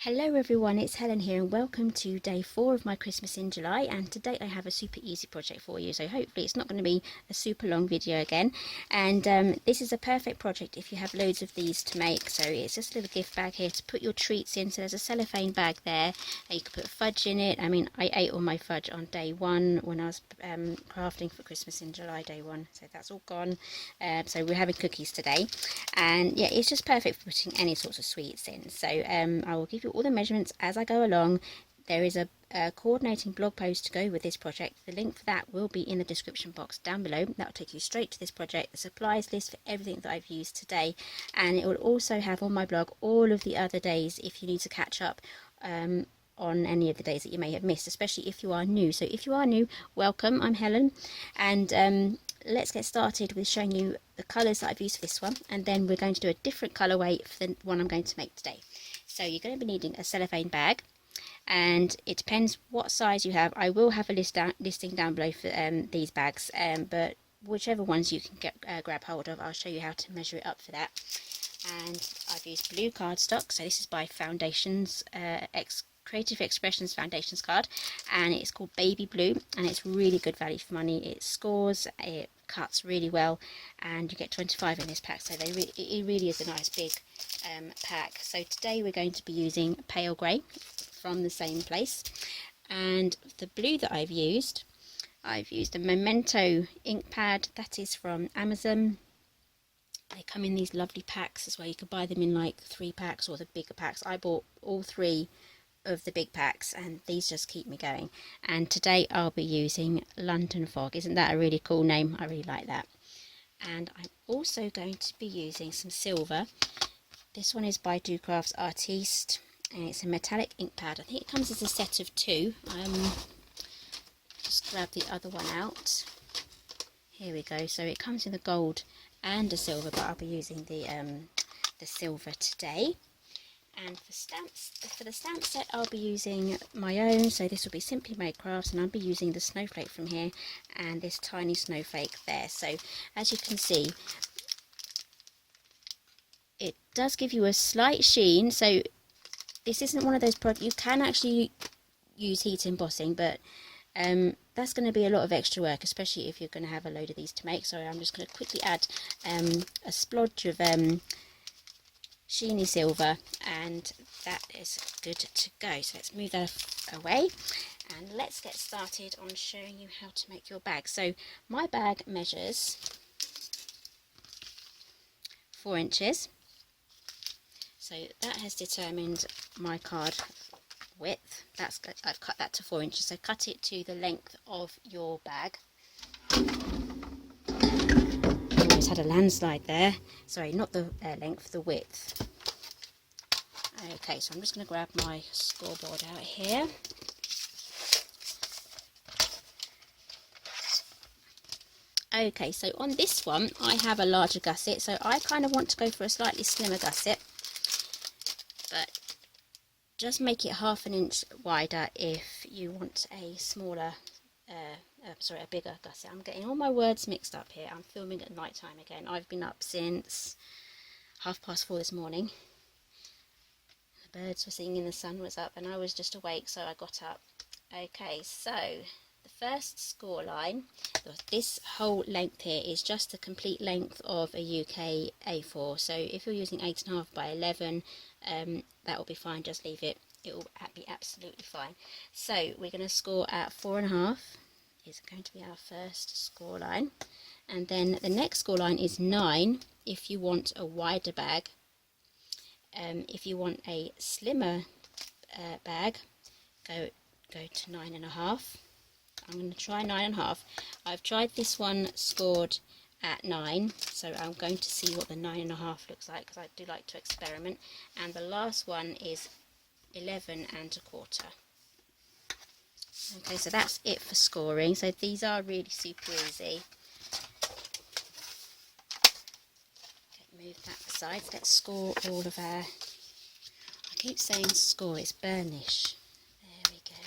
Hello everyone, it's Helen here and welcome to day 4 of my Christmas in July, and today I have a super easy project for you, so hopefully it's not going to be a super long video again. And this is a perfect project if you have loads of these to make. So it's just a little gift bag here to put your treats in. So there's a cellophane bag there, you can put fudge in it. I mean, I ate all my fudge on day 1 when I was crafting for Christmas in July, day 1, so that's all gone. So we're having cookies today, and yeah, it's just perfect for putting any sorts of sweets in. So I will give you all the measurements as I go along. There is a coordinating blog post to go with this project. The link for that will be in the description box down below. That will take you straight to this project, the supplies list for everything that I've used today, and it will also have on my blog all of the other days if you need to catch up on any of the days that you may have missed, especially if you are new. So if you are new, welcome, I'm Helen, and let's get started with showing you the colours that I've used for this one, and then we're going to do a different colourway for the one I'm going to make today. So you're going to be needing a cellophane bag, and it depends what size you have. I will have a listing down below for these bags, but whichever ones you can grab hold of, I'll show you how to measure it up for that. And I've used blue cardstock, so this is by Foundations, Creative Expressions Foundations card, and it's called Baby Blue, and it's really good value for money. It scores, it cuts really well, and you get 25 in this pack, so it really is a nice big pack. So today we're going to be using pale grey from the same place, and the blue that I've used a Memento ink pad that is from Amazon. They come in these lovely packs as well. You could buy them in like 3 packs or the bigger packs. I bought all 3 of the big packs, and these just keep me going. And today I'll be using London Fog. Isn't that a really cool name? I really like that. And I'm also going to be using some silver. This one is by Do Crafts Artiste, and it's a metallic ink pad. I think it comes as a set of 2. Just grab the other one out. Here we go. So it comes in the gold and a silver, but I'll be using the silver today. And for the stamp set, I'll be using my own. So this will be Simply Made Crafts, and I'll be using the snowflake from here and this tiny snowflake there. So as you can see, it does give you a slight sheen. So this isn't one of those products you can actually use heat embossing, but that's going to be a lot of extra work, especially if you're going to have a load of these to make. So I'm just going to quickly add a splodge of sheeny silver, and that is good to go. So let's move that away, and let's get started on showing you how to make your bag. So my bag measures 4 inches, so that has determined my card width. That's good. I've cut that to 4 inches, so cut it to the length of your bag. Almost had a landslide there. Sorry, not the length, the width. Okay, so I'm just going to grab my scoreboard out here. Okay, so on this one I have a larger gusset, so I kind of want to go for a slightly slimmer gusset, but just make it half an inch wider if you want a smaller, a bigger gusset. I'm getting all my words mixed up here. I'm filming at night time again. I've been up since 4:30 this morning. The birds were singing, the sun was up, and I was just awake, so I got up. Okay, so the first score line, this whole length here is just the complete length of a UK A4. So if you're using 8.5 by 11, that will be fine. Just leave it. It will be absolutely fine. So we're going to score at 4.5. Is going to be our first score line, and then the next score line is 9 if you want a wider bag. If you want a slimmer bag, go to 9.5. I'm going to try 9.5. I've tried this one scored at 9, so I'm going to see what the 9.5 looks like, because I do like to experiment. And the last one is 11.25. Okay, so that's it for scoring. So these are really super easy. Okay, move that aside. Let's score all of our, I keep saying score, it's burnish. There we go.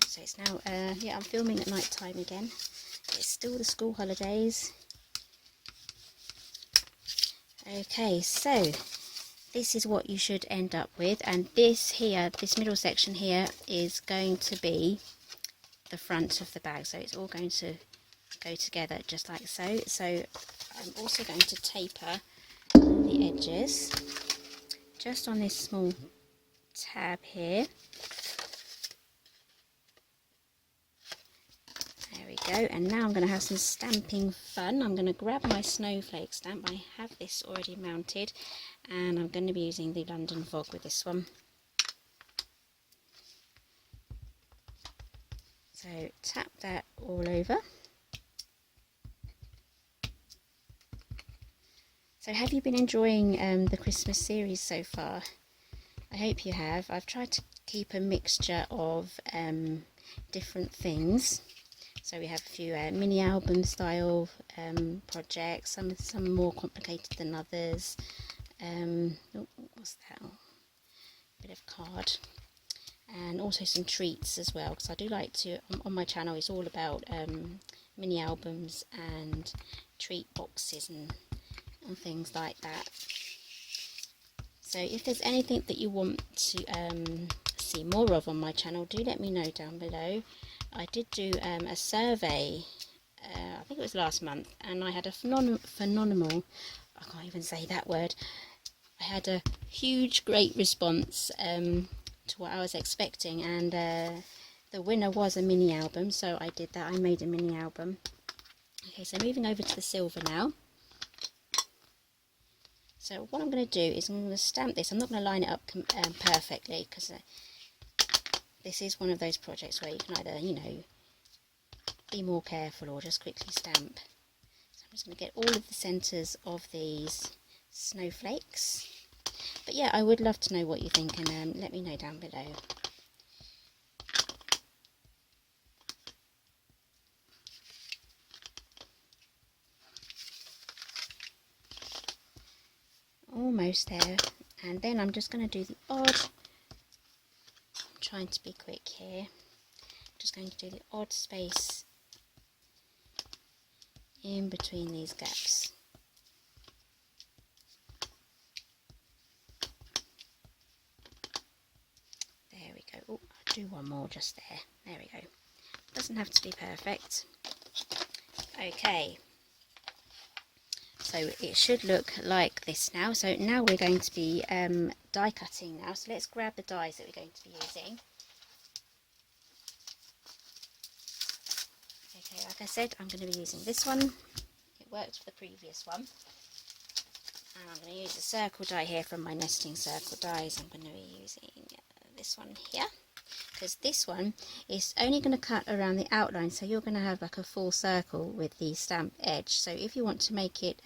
So it's now, yeah, I'm filming at night time again. It's still the school holidays. Okay, so this is what you should end up with, and this here, this middle section here, is going to be the front of the bag, so it's all going to go together just like so. So I'm also going to taper the edges just on this small tab here. There we go, and now I'm going to have some stamping fun. I'm going to grab my Snowflake stamp. I have this already mounted, and I'm going to be using the London Fog with this one. So tap that all over. So have you been enjoying the Christmas series so far? I hope you have. I've tried to keep a mixture of different things. So we have a few mini album style projects, some more complicated than others. Oh, what's that? Oh, a bit of card. And also some treats as well, because I do like to, on my channel it's all about mini albums and treat boxes and things like that. So if there's anything that you want to see more of on my channel, do let me know down below. I did do a survey, I think it was last month, and I had a phenomenal, I can't even say that word, I had a huge great response to what I was expecting, and the winner was a mini album, so I did that. I made a mini album. Okay, so moving over to the silver now. So what I'm going to do is I'm going to stamp this. I'm not going to line it up perfectly, because this is one of those projects where you can either, you know, be more careful or just quickly stamp. So I'm just going to get all of the centres of these snowflakes. But yeah, I would love to know what you think, and let me know down below. Almost there, and then I'm just going to do the odd, I'm trying to be quick here, just going to do the odd space in between these gaps. There we go. Oh, I'll do one more just there. There we go. Doesn't have to be perfect. Okay. So it should look like this now. So now we're going to be die cutting now. So let's grab the dies that we're going to be using. Okay, like I said, I'm going to be using this one. It worked for the previous one. And I'm going to use a circle die here from my nesting circle dies. I'm going to be using this one here, because this one is only going to cut around the outline, so you're going to have like a full circle with the stamp edge. So if you want to make it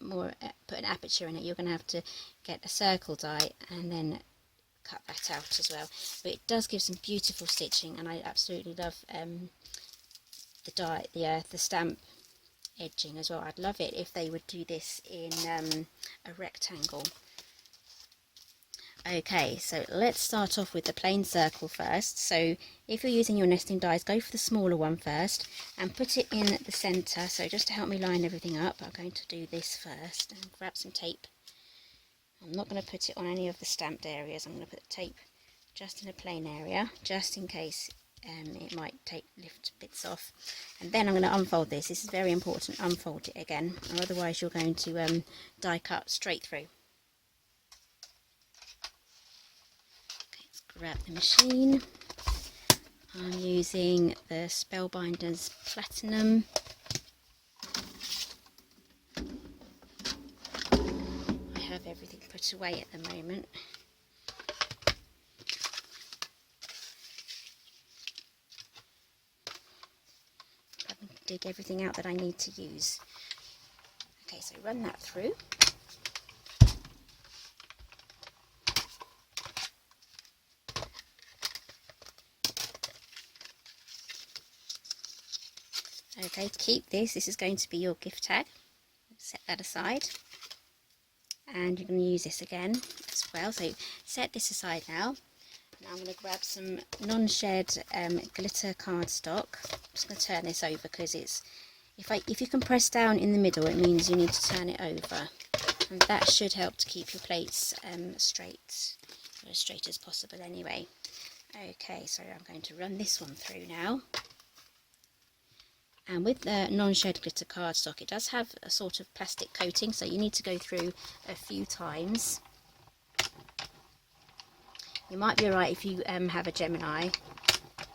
more, put an aperture in it, you're going to have to get a circle die and then cut that out as well. But it does give some beautiful stitching, and I absolutely love the die, the stamp edging as well. I'd love it if they would do this in a rectangle. Okay, so let's start off with the plain circle first. So if you're using your nesting dies, go for the smaller one first and put it in the centre. So just to help me line everything up, I'm going to do this first and grab some tape. I'm not going to put it on any of the stamped areas. I'm going to put the tape just in a plain area, just in case it might lift bits off. And then I'm going to unfold this. This is very important. Unfold it again, or otherwise you're going to die cut straight through. Grab the machine. I'm using the Spellbinders Platinum. I have everything put away at the moment. I can dig everything out that I need to use. Okay, so run that through. Okay, keep this. This is going to be your gift tag. Set that aside. And you're going to use this again as well. So set this aside now. Now I'm going to grab some non-shed glitter cardstock. I'm just going to turn this over because it's, if you can press down in the middle, it means you need to turn it over. and that should help to keep your plates straight, or as straight as possible anyway. Okay, so I'm going to run this one through now. And with the non-shed glitter cardstock, it does have a sort of plastic coating, so you need to go through a few times. You might be alright if you have a Gemini,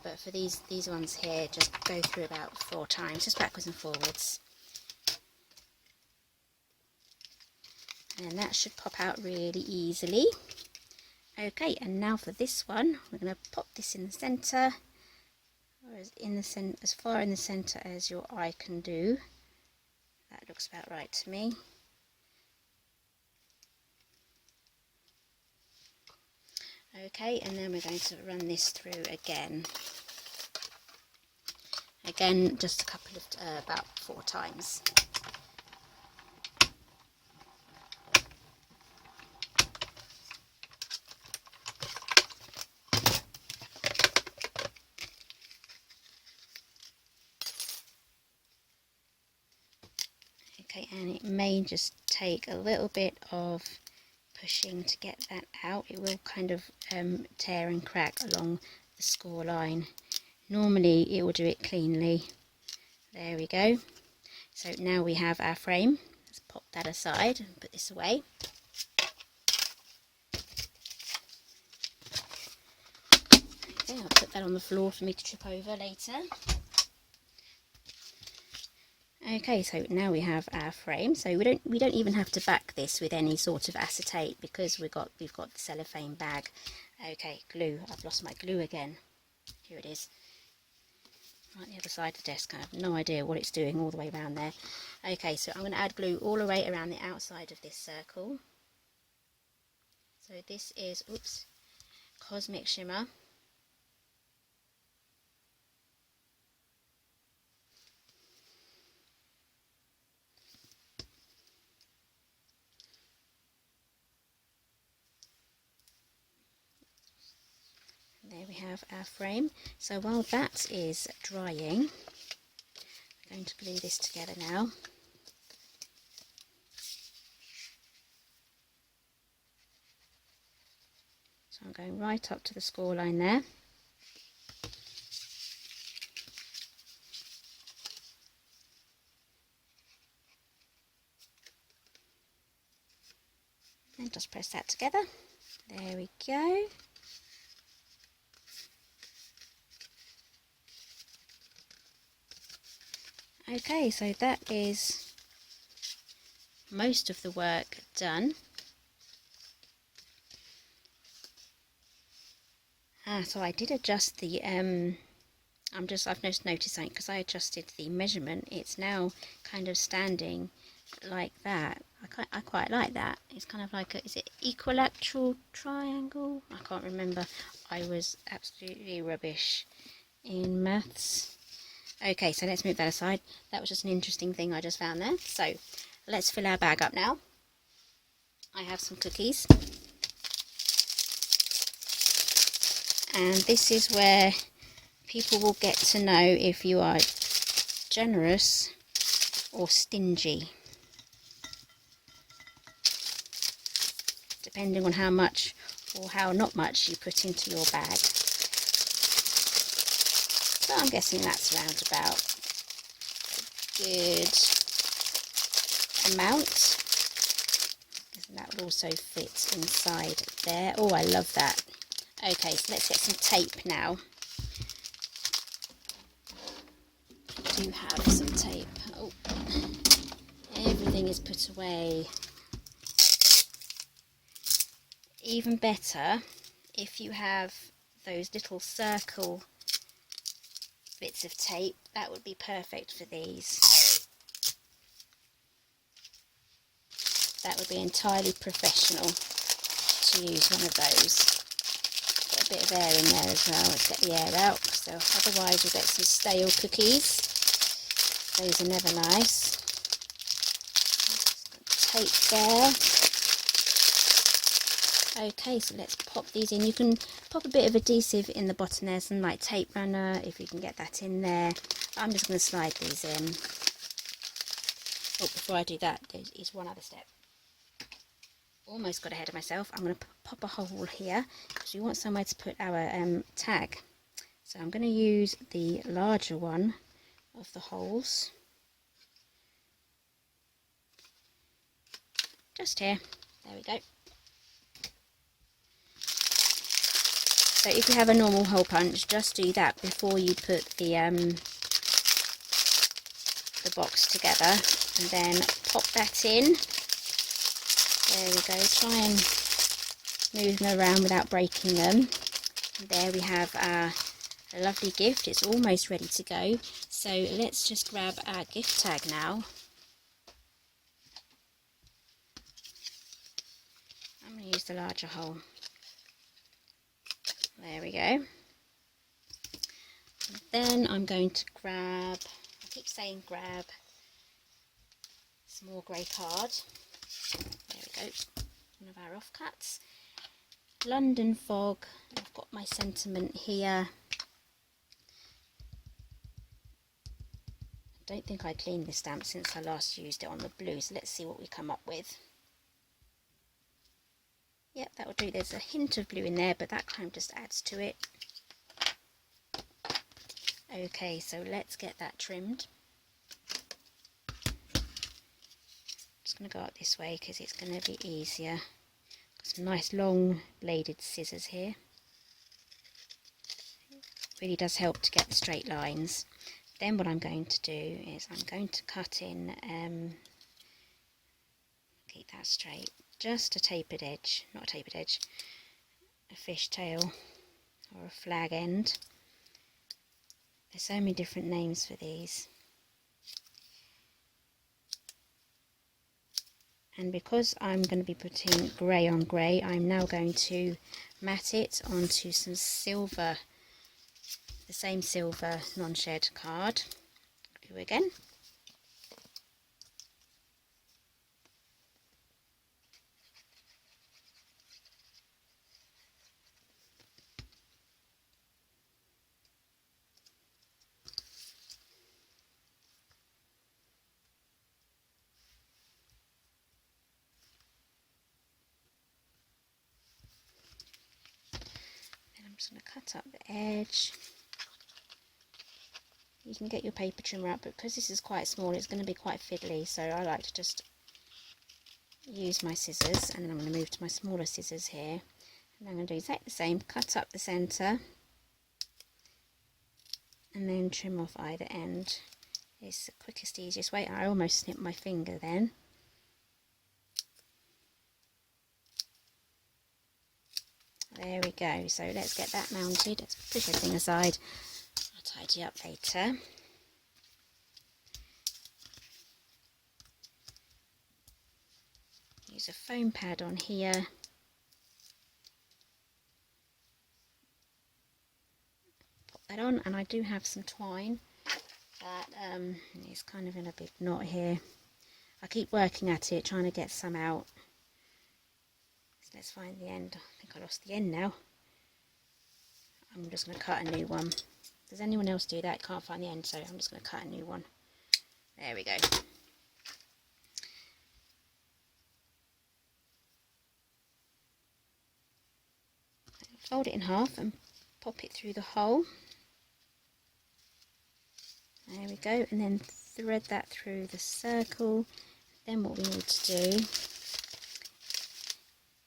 but for these ones here, just go through about 4 times, just backwards and forwards. And that should pop out really easily. Okay, and now for this one, we're going to pop this in the centre, or as far in the centre as your eye can do. That looks about right to me. Okay, and then we're going to run this through again. Again, just a couple of, about 4 times. Okay, and it may just take a little bit of pushing to get that out. It will kind of tear and crack along the score line. Normally it will do it cleanly. There we go. So now we have our frame. Let's pop that aside and put this away. Okay, I'll put that on the floor for me to trip over later. Okay, so now we have our frame. So we don't even have to back this with any sort of acetate because we've got the cellophane bag. Okay, glue. I've lost my glue again. Here it is. Right the other side of the desk. I have no idea what it's doing all the way around there. Okay, so I'm going to add glue all the way around the outside of this circle. So this is, oops, Cosmic Shimmer. There we have our frame. So while that is drying, we're going to glue this together now. So I'm going right up to the score line there. And just press that together. There we go. Okay, so that is most of the work done. So I did adjust the I've just noticed something, because I adjusted the measurement. It's now kind of standing like that. I quite like that. It's kind of like is it equilateral triangle? I can't remember. I was absolutely rubbish in maths. Okay, so let's move that aside. That was just an interesting thing I just found there. So let's fill our bag up now. I have some cookies. And this is where people will get to know if you are generous or stingy, depending on how much or how not much you put into your bag. So I'm guessing that's around about a good amount. And that would also fit inside there. Oh, I love that. Okay, so let's get some tape now. I do have some tape. Oh, everything is put away. Even better if you have those little circle bits of tape. That would be perfect for these. That would be entirely professional to use one of those. Get a bit of air in there as well. Let's get the air out, so otherwise you'll get some stale cookies. Those are never nice. Tape there. Okay, so let's pop these in. You can pop a bit of adhesive in the bottom there, some like tape runner, if you can get that in there. I'm just going to slide these in. Oh, before I do that, there is one other step. almost got ahead of myself. I'm going to pop a hole here because we want somewhere to put our tag. So I'm going to use the larger one of the holes. Just here. There we go. So if you have a normal hole punch, just do that before you put the box together, and then pop that in. There we go. Try and move them around without breaking them. And there we have a lovely gift. It's almost ready to go. So let's just grab our gift tag now. I'm going to use the larger hole. There we go. And then I'm going to grab, I keep saying grab, some more grey card. There we go. One of our offcuts. London Fog. I've got my sentiment here. I don't think I cleaned this stamp since I last used it on the blue, so let's see what we come up with. Yep, that will do. There's a hint of blue in there, but that kind of just adds to it. Okay, so let's get that trimmed. Just going to go up this way because it's going to be easier. Got some nice long bladed scissors here. Really does help to get the straight lines. Then what I'm going to do is I'm going to cut in, keep that straight, just a tapered edge, not a tapered edge, a fishtail or a flag end. There's so many different names for these. And because I'm going to be putting grey on grey, I'm now going to mat it onto some silver, the same silver non-shed card. Glue again. I'm just going to cut up the edge. You can get your paper trimmer out, but because this is quite small, it's going to be quite fiddly, so I like to just use my scissors, and then I'm going to move to my smaller scissors here, and I'm going to do exactly the same, cut up the centre, and then trim off either end. It's the quickest, easiest way. I almost snipped my finger then. There we go. So let's get that mounted. Let's push everything aside. I'll tidy up later. Use a foam pad on here. Pop that on, and I do have some twine that is kind of in a big knot here. I keep working at it, trying to get some out. Let's find the end. I think I lost the end now. I'm just going to cut a new one. Does anyone else do that? Can't find the end, so I'm just going to cut a new one. There we go. Fold it in half and pop it through the hole. There we go, and then thread that through the circle. Then what we need to do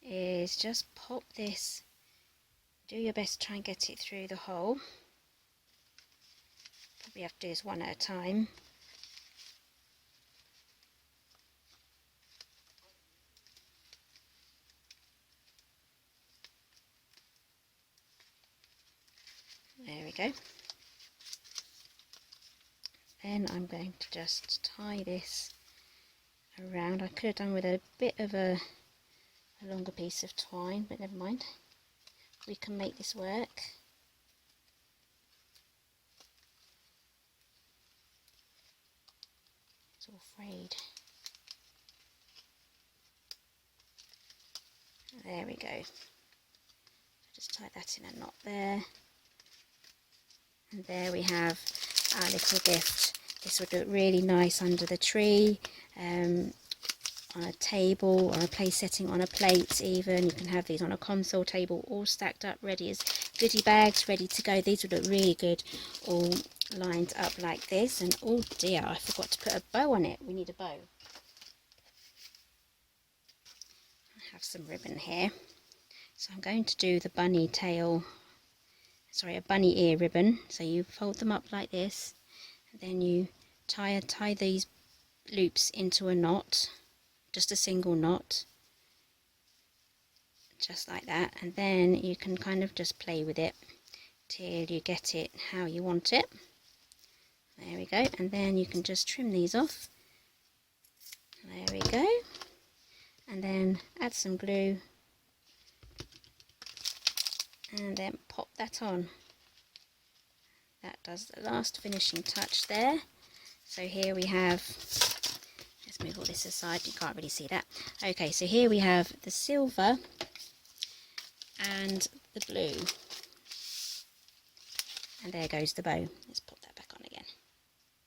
is just pop this, do your best to try and get it through the hole. Probably have to do this one at a time. There we go. Then I'm going to just tie this around. I could have done with a bit of a longer piece of twine, but never mind. We can make this work. It's all frayed. There we go. Just tie that in a knot there. And there we have our little gift. This would look really nice under the tree, on on a table or a place setting on a plate even. You can have these on a console table all stacked up ready as goodie bags, ready to go. These would look really good all lined up like this. And oh dear, I forgot to put a bow on it. We need a bow. I have some ribbon here, so I'm going to do the bunny tail, sorry, a bunny ear ribbon. So you fold them up like this, and then you tie these loops into a knot, just a single knot, just like that, and then you can kind of just play with it till you get it how you want it. There we go, and then you can just trim these off. There we go, and then add some glue and then pop that on. That does the last finishing touch there. So here we have, let's move all this aside, you can't really see that. Okay, so here we have the silver and the blue, and there goes the bow. Let's pop that back on again.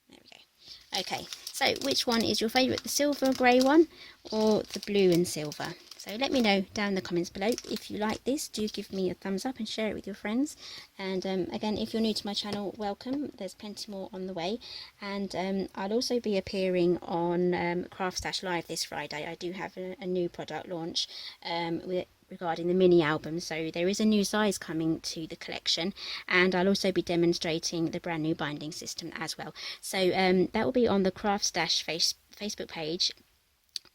There we go. Okay, so which one is your favourite, the silver grey one or the blue and silver? So let me know down in the comments below. If you like this, do give me a thumbs up and share it with your friends. And again, if you're new to my channel, welcome. There's plenty more on the way. And I'll also be appearing on Craft Stash Live this Friday. I do have a new product launch regarding the mini album, so there is a new size coming to the collection, and I'll also be demonstrating the brand new binding system as well. So that will be on the Craft Stash Facebook page,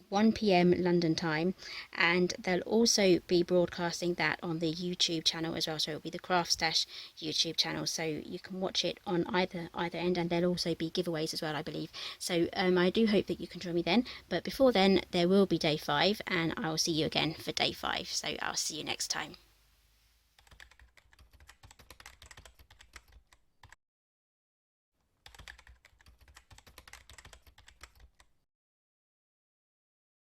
1 PM London time, and they'll also be broadcasting that on the YouTube channel as well. So it'll be the Craft Stash YouTube channel, so you can watch it on either end, and there'll also be giveaways as well, I believe. So I do hope that you can join me then, but before then there will be day 5, and I'll see you again for day 5. So I'll see you next time.